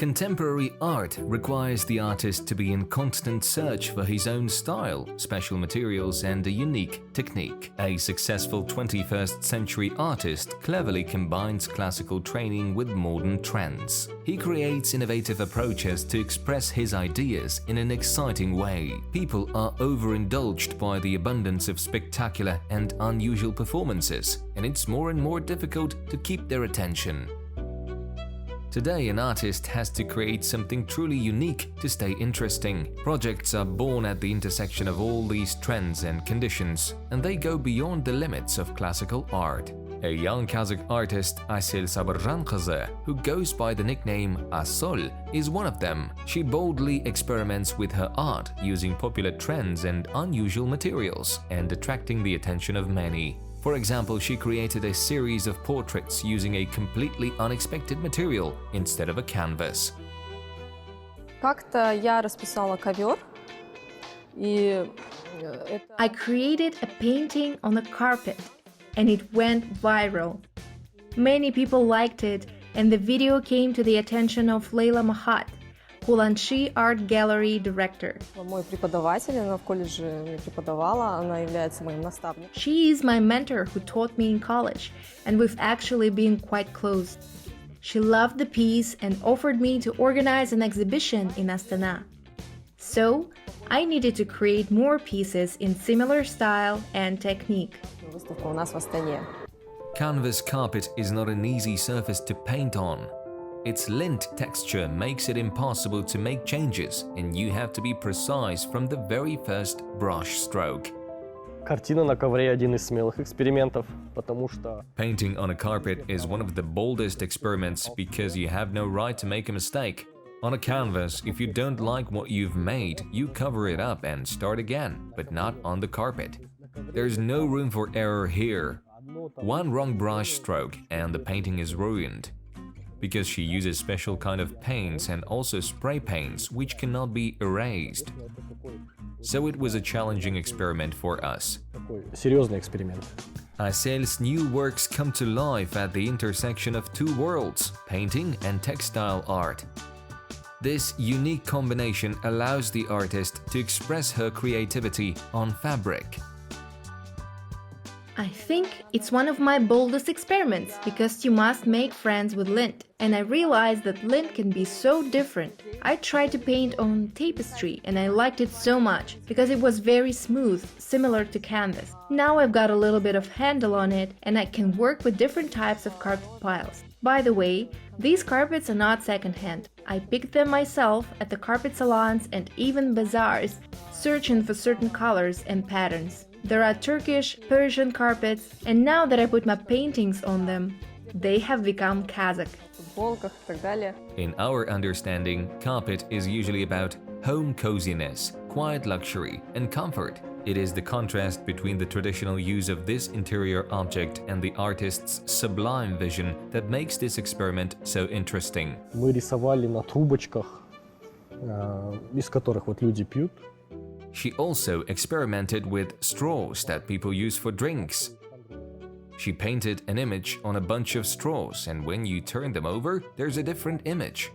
Contemporary art requires the artist to be in constant search for his own style, special materials, and a unique technique. A successful 21st century artist cleverly combines classical training with modern trends. He creates innovative approaches to express his ideas in an exciting way. People are overindulged by the abundance of spectacular and unusual performances, and it's more and more difficult to keep their attention. Today, an artist has to create something truly unique to stay interesting. Projects are born at the intersection of all these trends and conditions, and they go beyond the limits of classical art. A young Kazakh artist, Asel Qazaqstan, who goes by the nickname Assol, is one of them. She boldly experiments with her art, using popular trends and unusual materials, and attracting the attention of many. For example, she created a series of portraits using a completely unexpected material instead of a canvas. I created a painting on a carpet, and it went viral. Many people liked it, and the video came to the attention of Leyla Mahat, Kulanchi Art Gallery director. She is my mentor who taught me in college, and we've actually been quite close. She loved the piece and offered me to organize an exhibition in Astana. So, I needed to create more pieces in similar style and technique. Canvas carpet is not an easy surface to paint on. Its lint texture makes it impossible to make changes, and you have to be precise from the very first brush stroke. Картина на ковре один из смелых экспериментов, потому что Painting on a carpet is one of the boldest experiments because you have no right to make a mistake. On a canvas, if you don't like what you've made, you cover it up and start again, but not on the carpet. There's no room for error here. One wrong brush stroke and the painting is ruined. Because she uses special kind of paints and also spray paints which cannot be erased. So it was a challenging experiment for us. серьезный эксперимент. Asel's new works come to life at the intersection of two worlds, painting and textile art. This unique combination allows the artist to express her creativity on fabric. I think it's one of my boldest experiments because you must make friends with lint, and I realized that lint can be so different. I tried to paint on tapestry and I liked it so much because it was very smooth, similar to canvas. Now I've got a little bit of handle on it and I can work with different types of carpet piles. By the way, these carpets are not secondhand. I picked them myself at the carpet salons and even bazaars, searching for certain colors and patterns. There are Turkish, Persian carpets, and now that I put my paintings on them, they have become Kazakh. In our understanding, carpet is usually about home coziness, quiet luxury, and comfort. It is the contrast between the traditional use of this interior object and the artist's sublime vision that makes this experiment so interesting. Мы рисовали на трубочках, из которых вот люди пьют. She also experimented with straws that people use for drinks. She painted an image on a bunch of straws, and when you turn them over, there's a different image.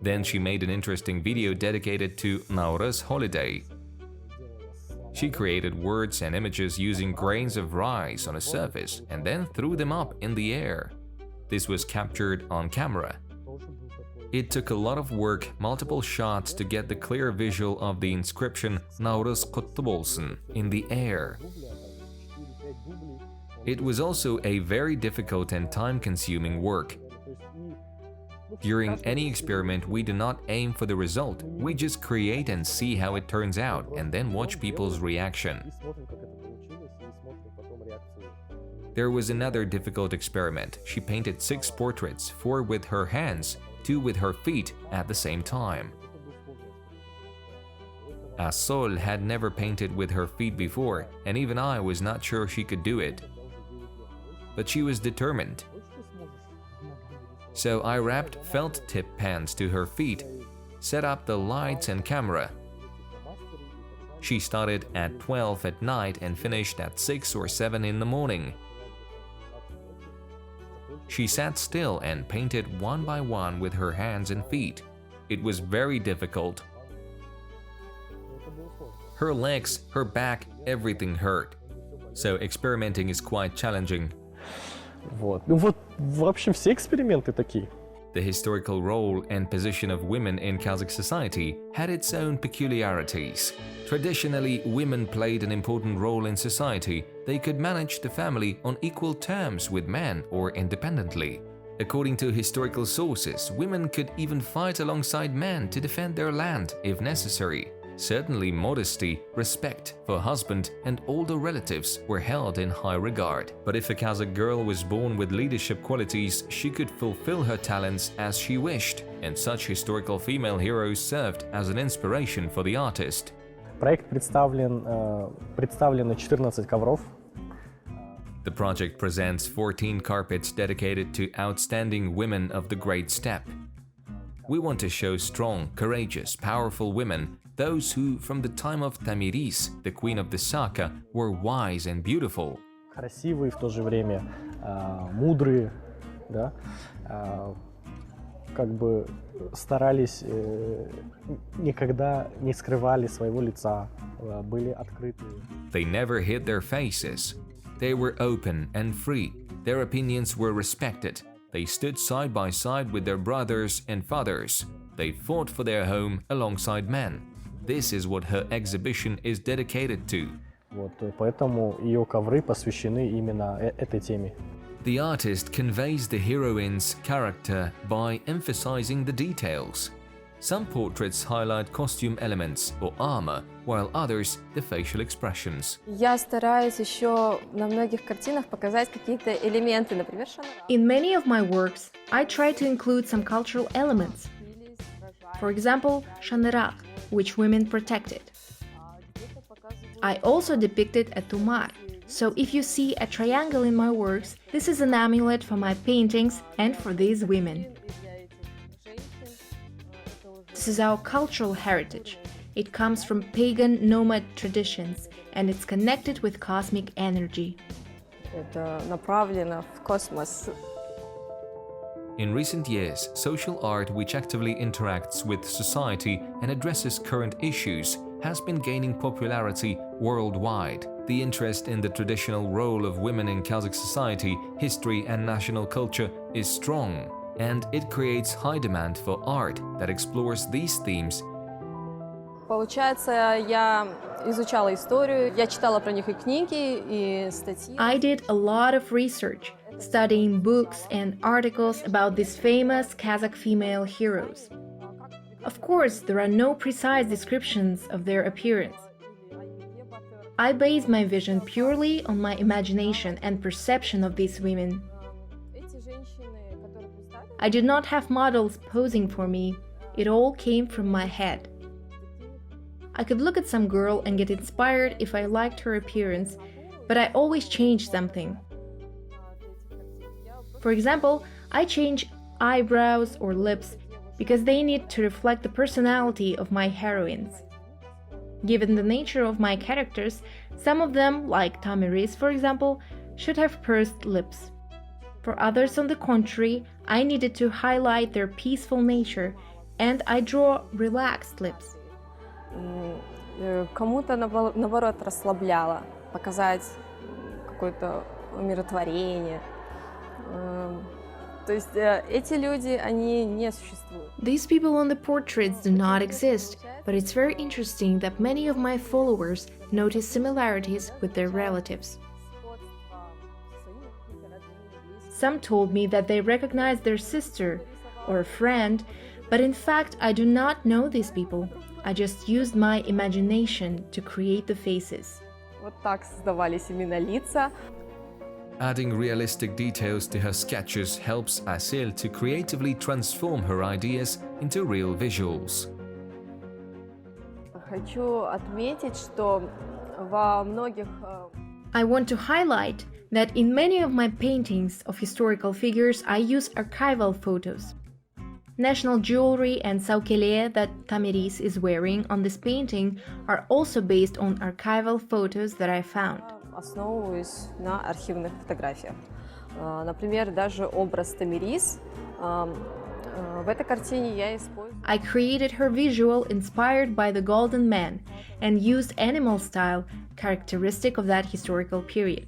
Then she made an interesting video dedicated to Naura's holiday. She created words and images using grains of rice on a surface and then threw them up in the air. This was captured on camera. It took a lot of work, multiple shots to get the clear visual of the inscription Nauruz Qutlu Bolsun in the air. It was also a very difficult and time-consuming work. During any experiment, we do not aim for the result, we just create and see how it turns out and then watch people's reaction. There was another difficult experiment. She painted 6 portraits, 4 with her hands, 2 with her feet at the same time. Assol had never painted with her feet before, and even I was not sure she could do it. But she was determined. So I wrapped felt tip pans to her feet, set up the lights and camera. She started at 12 at night and finished at 6 or 7 in the morning. She sat still and painted one by one with her hands and feet. It was very difficult. Her legs, her back, everything hurt. So experimenting is quite challenging. Вот. Ну вот, в общем, все эксперименты такие. The historical role and position of women in Kazakh society had its own peculiarities. Traditionally, women played an important role in society. They could manage the family on equal terms with men or independently. According to historical sources, women could even fight alongside men to defend their land if necessary. Certainly, modesty, respect for husband and older relatives were held in high regard. But if a Kazakh girl was born with leadership qualities, she could fulfill her talents as she wished, and such historical female heroes served as an inspiration for the artist. Проект представлено 14 ковров. The project presents 14 carpets dedicated to outstanding women of the Great Steppe. We want to show strong, courageous, powerful women, those who, from the time of Tamiris, the queen of the Saka, were wise and beautiful. Красивые, в то же время мудрые, да, как бы старались, никогда не скрывали своего лица, были открыты. They never hid their faces. They were open and free. Their opinions were respected. They stood side by side with their brothers and fathers. They fought for their home alongside men. This is what her exhibition is dedicated to. Вот, поэтому ее ковры посвящены именно этой теме. The artist conveys the heroine's character by emphasizing the details. Some portraits highlight costume elements or armor, while others – the facial expressions. Я стараюсь еще на многих картинах показать какие-то элементы, например, шанрах. In many of my works, I try to include some cultural elements. For example, shanraq, which women protected. I also depicted a tumai. So if you see a triangle in my works, this is an amulet for my paintings and for these women. This is our cultural heritage. It comes from pagan nomad traditions, and it's connected with cosmic energy. Это направлено в космос. In recent years, social art which actively interacts with society and addresses current issues has been gaining popularity worldwide. The interest in the traditional role of women in Kazakh society, history and national culture is strong, and it creates high demand for art that explores these themes. Получается, я изучала историю, я читала про них и книги, и статьи. I did a lot of research, studying books and articles about these famous Kazakh female heroes. Of course, there are no precise descriptions of their appearance. I base my vision purely on my imagination and perception of these women. I did not have models posing for me. It all came from my head. I could look at some girl and get inspired if I liked her appearance, but I always change something. For example, I change eyebrows or lips because they need to reflect the personality of my heroines. Given the nature of my characters, some of them, like Tamiris for example, should have pursed lips. For others, on the contrary, I needed to highlight their peaceful nature, and I draw relaxed lips. Кому-то, наоборот, расслабляла, показать какое-то умиротворение. То есть эти люди, они не существуют. These people on the portraits do not exist, but it's very interesting that many of my followers notice similarities with their relatives. Some told me that they recognize their sister or a friend, but in fact I do not know these people. I just used my imagination to create the faces. Вот так создавались именно лица. Adding realistic details to her sketches helps Asel to creatively transform her ideas into real visuals. Хочу отметить, что во многих... I want to highlight that in many of my paintings of historical figures I use archival photos. National jewelry and saukele that Tamiris is wearing on this painting are also based on archival photos that I found. Основываюсь на архивных фотографиях. Например, даже образ Тамирис. В этой картине я использую... I created her visual inspired by the Golden Man and used animal style, characteristic of that historical period.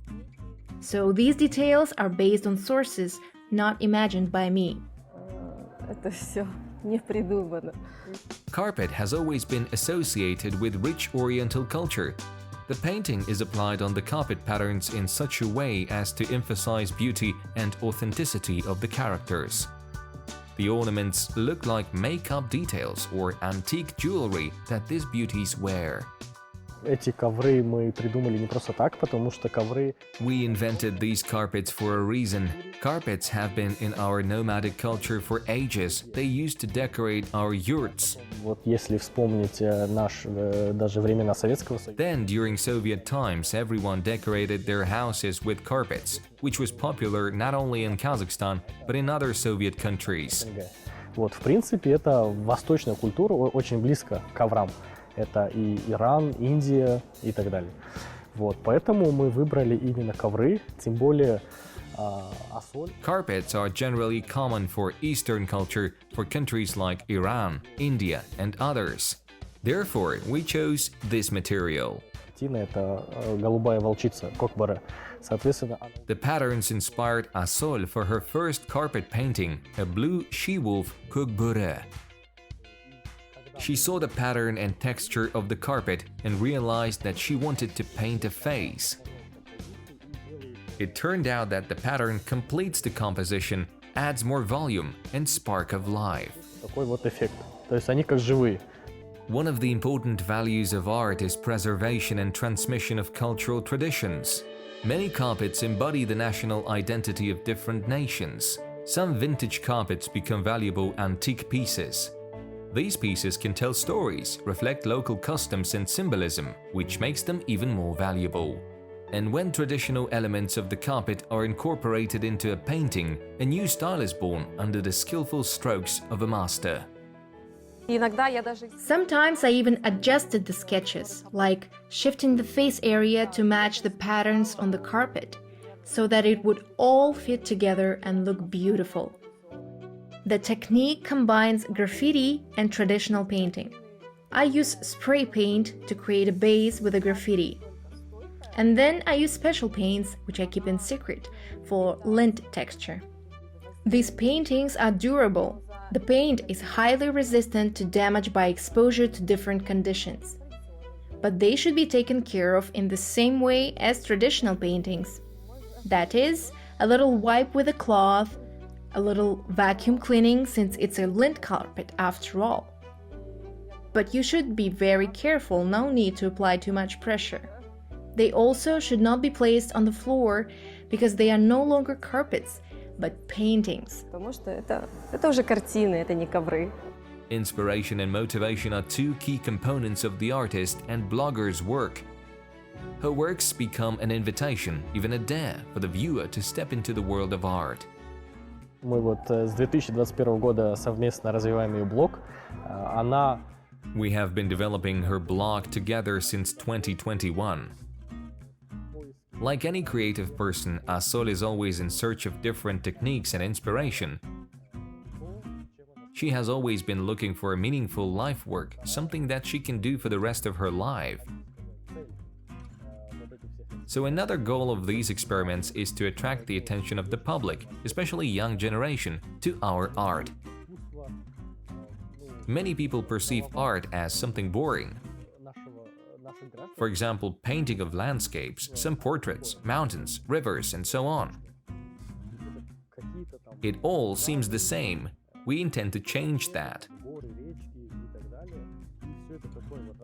So these details are based on sources not imagined by me. Это все не придумано. Carpet has always been associated with rich Oriental culture. The painting is applied on the carpet patterns in such a way as to emphasize beauty and authenticity of the characters. The ornaments look like makeup details or antique jewelry that these beauties wear. Эти ковры мы придумали не просто так, потому что ковры... We invented these carpets for a reason. Carpets have been in our nomadic culture for ages. They used to decorate our yurts. Вот если вспомнить даже времена Советского Союза... Then, during Soviet times, everyone decorated their houses with carpets, which was popular not only in Kazakhstan, but in other Soviet countries. Вот, в принципе, это восточная культура, очень близко к коврам. Это и Иран, Индия и так далее. Вот, поэтому мы выбрали именно ковры, тем более Assol. Carpets are generally common for Eastern culture for countries like Iran, India, and others. Therefore, we chose this material. Это голубая волчица, кокбаре. Соответственно, The patterns inspired Assol for her first carpet painting, a blue she-wolf kukbure. She saw the pattern and texture of the carpet and realized that she wanted to paint a face. It turned out that the pattern completes the composition, adds more volume and spark of life. такой вот эффект. То есть они как живые. One of the important values of art is preservation and transmission of cultural traditions. Many carpets embody the national identity of different nations. Some vintage carpets become valuable antique pieces. These pieces can tell stories, reflect local customs and symbolism, which makes them even more valuable. And when traditional elements of the carpet are incorporated into a painting, a new style is born under the skillful strokes of a master. Иногда я даже... Sometimes I even adjusted the sketches, like shifting the face area to match the patterns on the carpet, so that it would all fit together and look beautiful. The technique combines graffiti and traditional painting. I use spray paint to create a base with a graffiti. And then I use special paints, which I keep in secret, for lint texture. These paintings are durable. The paint is highly resistant to damage by exposure to different conditions. But they should be taken care of in the same way as traditional paintings. That is, a little wipe with a cloth, a little vacuum cleaning since it's a lint carpet after all. But you should be very careful, no need to apply too much pressure. They also should not be placed on the floor because they are no longer carpets, but paintings. Потому что это уже картины, это не ковры. Inspiration and motivation are two key components of the artist and blogger's work. Her works become an invitation, even a dare, for the viewer to step into the world of art. Мы вот с 2021 года совместно развиваем ее блог. Она... We have been developing her blog together since 2021. Like any creative person, Assol is always in search of different techniques and inspiration. She has always been looking for a meaningful life work, something that she can do for the rest of her life. So another goal of these experiments is to attract the attention of the public, especially young generation, to our art. Many people perceive art as something boring. For example, painting of landscapes, some portraits, mountains, rivers, and so on. It all seems the same. We intend to change that.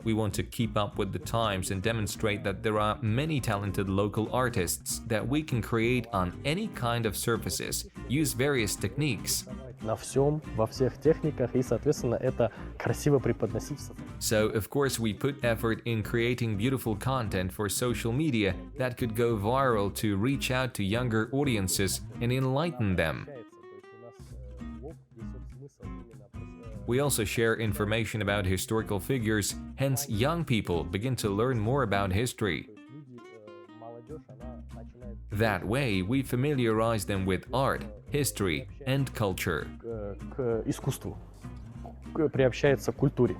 We want to keep up with the times and demonstrate that there are many talented local artists that we can create on any kind of surfaces, use various techniques. На всем, во всех техниках, и, соответственно, это красиво преподносить. So, of course, we put effort in creating beautiful content for social media that could go viral to reach out to younger audiences and enlighten them. We also share information about historical figures, hence young people begin to learn more about history. That way, we familiarize them with art, history, and culture. К искусству, приобщается к культуре.